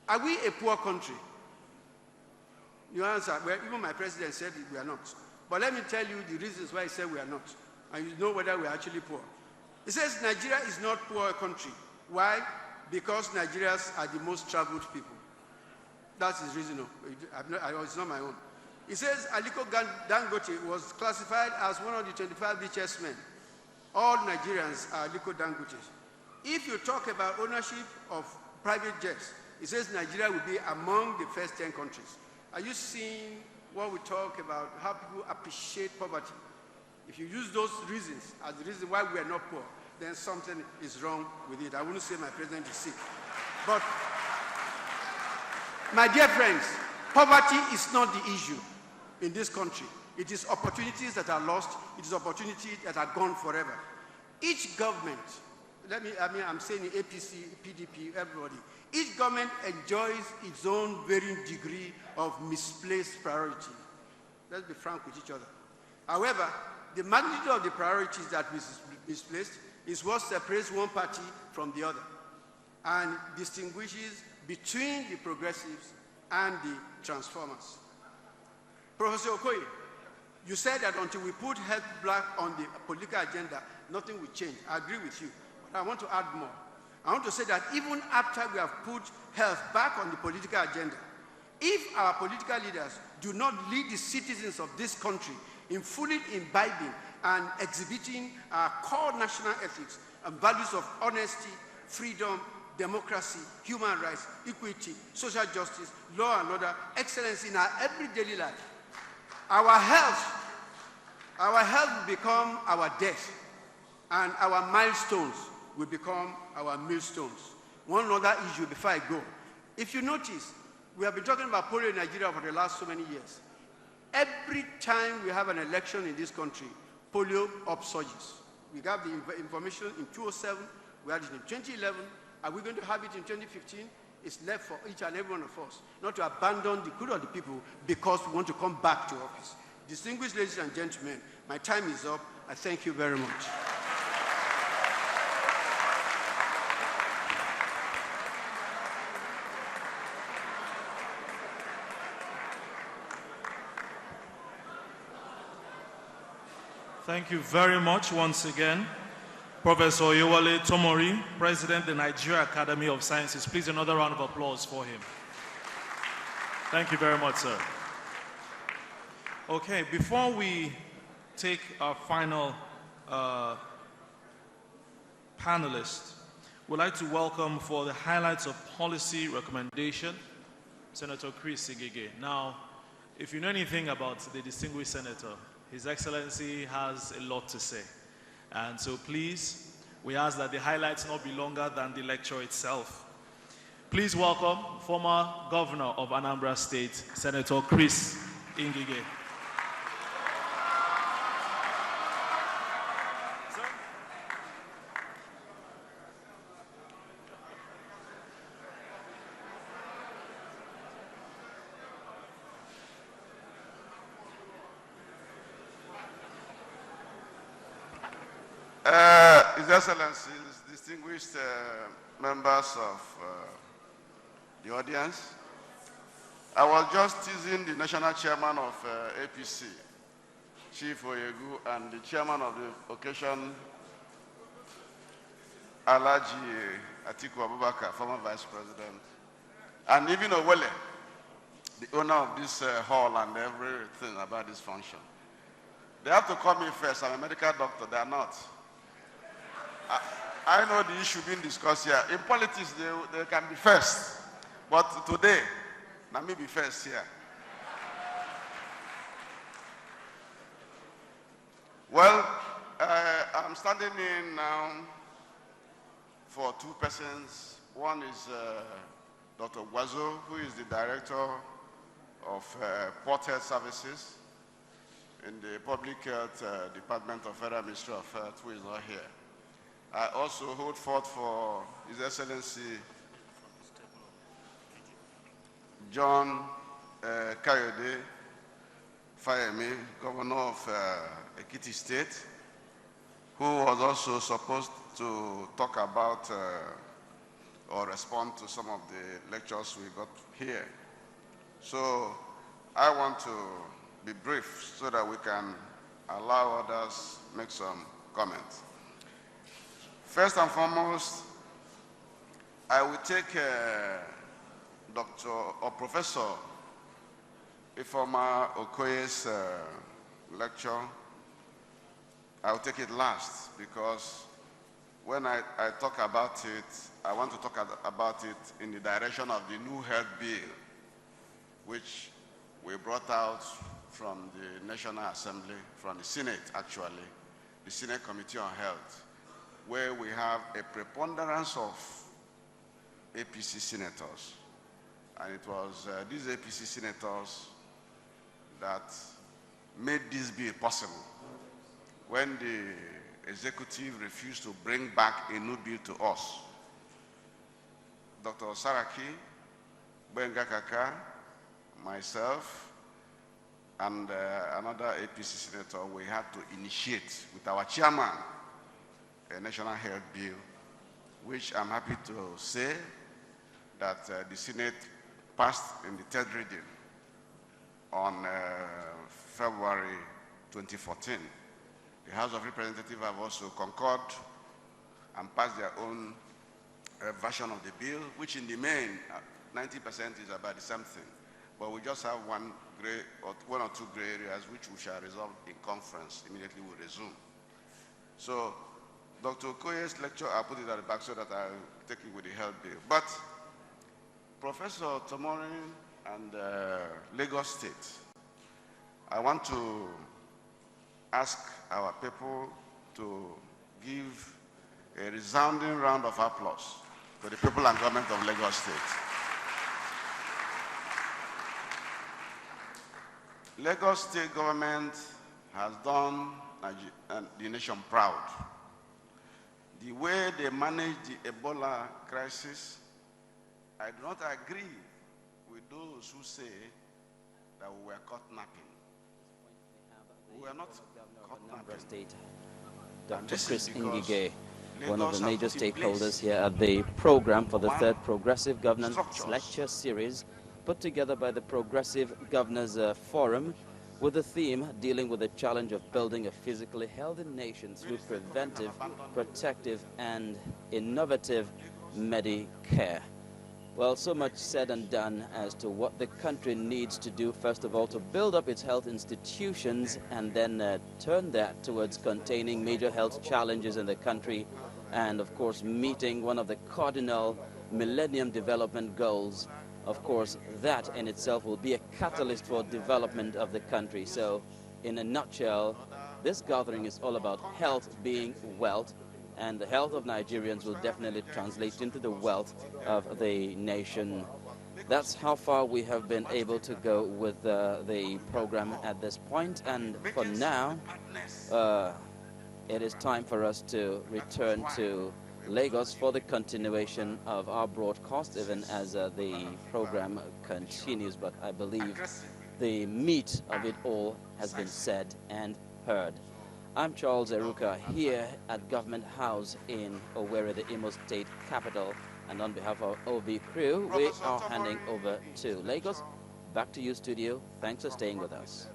Are we a poor country? You answer, well, even my president said we are not. But let me tell you the reasons why he said we are not. And you know whether we are actually poor. He says Nigeria is not a poor country. Why? Because Nigerians are the most traveled people. That's his reason. It's not my own. He says Aliko Dangote was classified as one of the 25 richest men. All Nigerians are Aliko Dangote. If you talk about ownership of private jets, he says Nigeria will be among the first 10 countries. Are you seeing what we talk about, how people appreciate poverty? If you use those reasons as the reason why we are not poor, then something is wrong with it. I wouldn't say my president is sick. But, my dear friends, poverty is not the issue in this country. It is opportunities that are lost. It is opportunities that are gone forever. Each government, I'm saying APC, PDP, everybody, each government enjoys its own varying degree of misplaced priority. Let's be frank with each other. However, the magnitude of the priorities that is misplaced is what separates one party from the other and distinguishes between the progressives and the transformers. Professor Okoye, you said that until we put health black on the political agenda, nothing will change. I agree with you, but I want to add more. I want to say that even after we have put health back on the political agenda, if our political leaders do not lead the citizens of this country in fully imbibing and exhibiting our core national ethics and values of honesty, freedom, democracy, human rights, equity, social justice, law and order, excellence in our everyday life, our health will become our death, and our milestones will become our millstones. One other issue before I go. If you notice, we have been talking about polio in Nigeria for the last so many years. Every time we have an election in this country, polio upsurges. We got the information in 2007, we had it in 2011. Are we going to have it in 2015? It's left for each and every one of us not to abandon the good of the people because we want to come back to office. Distinguished ladies and gentlemen, my time is up. I thank you very much. Thank you very much once again. Professor Oyewole Tomori, President of the Nigeria Academy of Sciences. Please, another round of applause for him. Thank you very much, sir. Okay, before we take our final panelist, we'd like to welcome for the highlights of policy recommendation, Senator Chris Igige. Now, if you know anything about the distinguished senator, His Excellency has a lot to say. And so please, we ask that the highlights not be longer than the lecture itself. Please welcome former Governor of Anambra State, Senator Chris Igige. His Excellencies, distinguished members of the audience, I was just teasing the national chairman of APC, Chief Oyewole, and the chairman of the occasion, Alhaji Atiku Abubakar, former vice president, and even Oyewole, the owner of this hall and everything about this function. They have to call me first. I'm a medical doctor. They are not. I know the issue being discussed here. In politics, they can be first. But today, let me be first here. Well, I'm standing in now for two persons. One is Dr. Gwazo, who is the director of Port Health Services in the Public Health Department of Federal Ministry of Health, who is not here. I also hold forth for His Excellency John Kayode Fayemi, Governor of Ekiti State, who was also supposed to talk about or respond to some of the lectures we got here. So I want to be brief so that we can allow others make some comments. First and foremost, I will take Dr. or Professor Ifeoma Okoye's lecture. I will take it last because when I talk about it, I want to talk about it in the direction of the new health bill, which we brought out from the National Assembly, from the Senate actually, the Senate Committee on Health, where we have a preponderance of APC senators. And it was these APC senators that made this bill possible. When the executive refused to bring back a new bill to us, Dr. Saraki, Benga Kaka, myself, and another APC senator, we had to initiate with our chairman a national health bill, which I'm happy to say that the Senate passed in the third reading on February 2014. The House of Representatives have also concurred and passed their own version of the bill, which in the main, 90% is about the same thing. But we just have one or two gray areas which we shall resolve in conference. Immediately we'll resume. So Dr. Okoye's lecture, I'll put it at the back so that I'll take it with the health bill. But Professor Tomori and Lagos State, I want to ask our people to give a resounding round of applause to the people and government of Lagos State. Lagos State government has done the nation proud. The way they managed the Ebola crisis, I do not agree with those who say that we were caught napping. We were not caught napping. State. Dr. Chris Ngige, one of the major stakeholders here at the program for the third Progressive Governance Lecture Series, put together by the Progressive Governors Forum, with the theme dealing with the challenge of building a physically healthy nation through preventive, protective, and innovative Medicare. Well, so much said and done as to what the country needs to do, first of all, to build up its health institutions and then turn that towards containing major health challenges in the country and, of course, meeting one of the cardinal Millennium Development Goals. Of course, that in itself will be a catalyst for development of the country. So, in a nutshell, this gathering is all about health being wealth, and the health of Nigerians will definitely translate into the wealth of the nation. That's how far we have been able to go with the program at this point. And for now, it is time for us to return to Lagos for the continuation of our broadcast, even as the program continues. But I believe the meat of it all has been said and heard. I'm Charles Eruka here at Government House in Owerri, the Imo State capital. And on behalf of OV crew, we are handing over to Lagos. Back to you, studio. Thanks for staying with us.